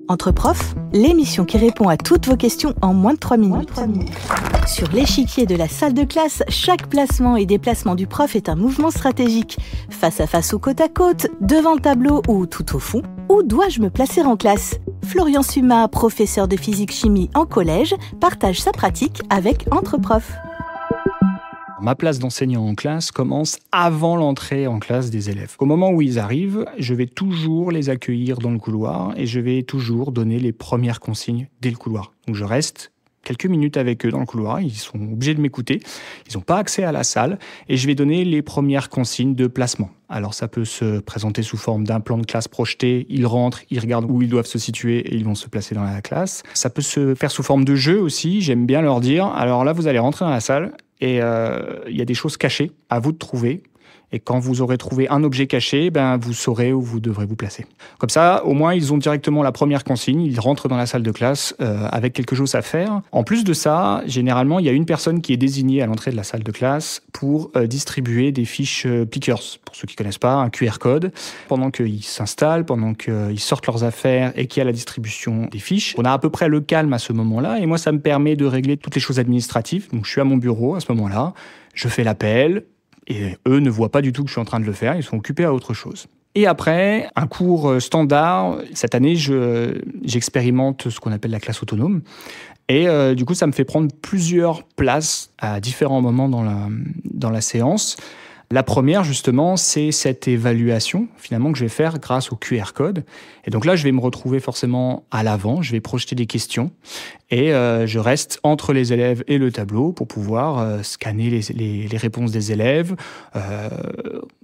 Entre profs, l'émission qui répond à toutes vos questions en moins de 3 minutes. Sur l'échiquier de la salle de classe, chaque placement et déplacement du prof est un mouvement stratégique. Face à face ou côte à côte, devant le tableau ou tout au fond, où dois-je me placer en classe ? Florian Suma, professeur de physique-chimie en collège, partage sa pratique avec Entre profs. Ma place d'enseignant en classe commence avant l'entrée en classe des élèves. Au moment où ils arrivent, je vais toujours les accueillir dans le couloir et je vais toujours donner les premières consignes dès le couloir. Donc je reste quelques minutes avec eux dans le couloir, ils sont obligés de m'écouter, ils n'ont pas accès à la salle et je vais donner les premières consignes de placement. Alors ça peut se présenter sous forme d'un plan de classe projeté, ils rentrent, ils regardent où ils doivent se situer et ils vont se placer dans la classe. Ça peut se faire sous forme de jeu aussi, j'aime bien leur dire, alors là vous allez rentrer dans la salle et il y a des choses cachées, à vous de trouver. Et quand vous aurez trouvé un objet caché, vous saurez où vous devrez vous placer. Comme ça, au moins, ils ont directement la première consigne. Ils rentrent dans la salle de classe avec quelque chose à faire. En plus de ça, généralement, il y a une personne qui est désignée à l'entrée de la salle de classe pour distribuer des fiches pickers. Pour ceux qui ne connaissent pas, un QR code. Pendant qu'ils s'installent, pendant qu'ils sortent leurs affaires et qu'il y a la distribution des fiches, on a à peu près le calme à ce moment-là. Et moi, ça me permet de régler toutes les choses administratives. Donc, je suis à mon bureau à ce moment-là. Je fais l'appel. Et eux ne voient pas du tout que je suis en train de le faire, ils sont occupés à autre chose. Et après, un cours standard, cette année, j'expérimente ce qu'on appelle la classe autonome. Et du coup, ça me fait prendre plusieurs places à différents moments dans la séance. La première, justement, c'est cette évaluation, finalement, que je vais faire grâce au QR code. Et donc là, je vais me retrouver forcément à l'avant, je vais projeter des questions. Et je reste entre les élèves et le tableau pour pouvoir scanner les réponses des élèves,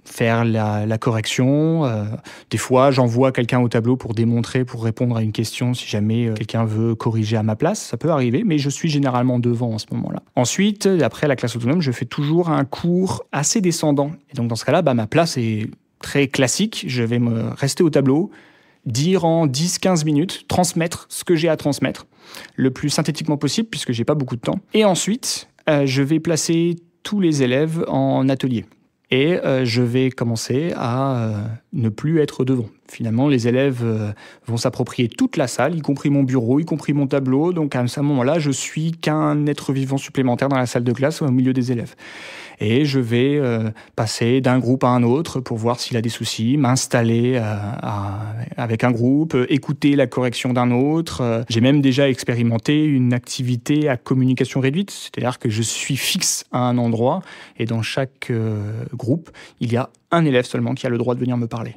faire la correction. Des fois, j'envoie quelqu'un au tableau pour démontrer, pour répondre à une question si jamais quelqu'un veut corriger à ma place. Ça peut arriver, mais je suis généralement devant en ce moment-là. Ensuite, après la classe autonome, je fais toujours un cours assez descendant. Et donc, dans ce cas-là, ma place est très classique. Je vais me rester au tableau, dire en 10-15 minutes, transmettre ce que j'ai à transmettre, le plus synthétiquement possible, puisque j'ai pas beaucoup de temps. Et ensuite, je vais placer tous les élèves en atelier. Et je vais commencer à ne plus être devant. Finalement, les élèves vont s'approprier toute la salle, y compris mon bureau, y compris mon tableau. Donc à ce moment-là, je suis qu'un être vivant supplémentaire dans la salle de classe au milieu des élèves. Et je vais passer d'un groupe à un autre pour voir s'il a des soucis, m'installer avec un groupe, écouter la correction d'un autre. J'ai même déjà expérimenté une activité à communication réduite, c'est-à-dire que je suis fixe à un endroit et dans chaque groupe, il y a un élève seulement qui a le droit de venir me parler.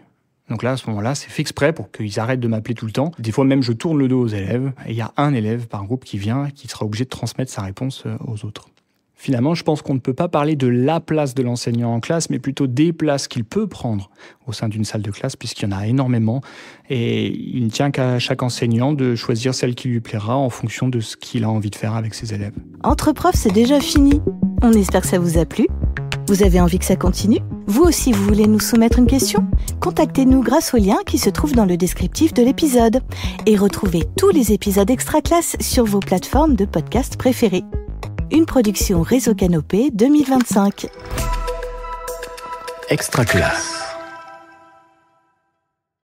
Donc là, à ce moment-là, c'est fait exprès pour qu'ils arrêtent de m'appeler tout le temps. Des fois même, je tourne le dos aux élèves et il y a un élève par groupe qui vient et qui sera obligé de transmettre sa réponse aux autres. Finalement, je pense qu'on ne peut pas parler de la place de l'enseignant en classe, mais plutôt des places qu'il peut prendre au sein d'une salle de classe, puisqu'il y en a énormément. Et il ne tient qu'à chaque enseignant de choisir celle qui lui plaira en fonction de ce qu'il a envie de faire avec ses élèves. Entre profs, c'est déjà fini. On espère que ça vous a plu. Vous avez envie que ça continue ? Vous aussi, vous voulez nous soumettre une question ? Contactez-nous grâce au lien qui se trouve dans le descriptif de l'épisode. Et retrouvez tous les épisodes extra classe sur vos plateformes de podcast préférées. Une production Réseau Canopé 2025. Extra classe.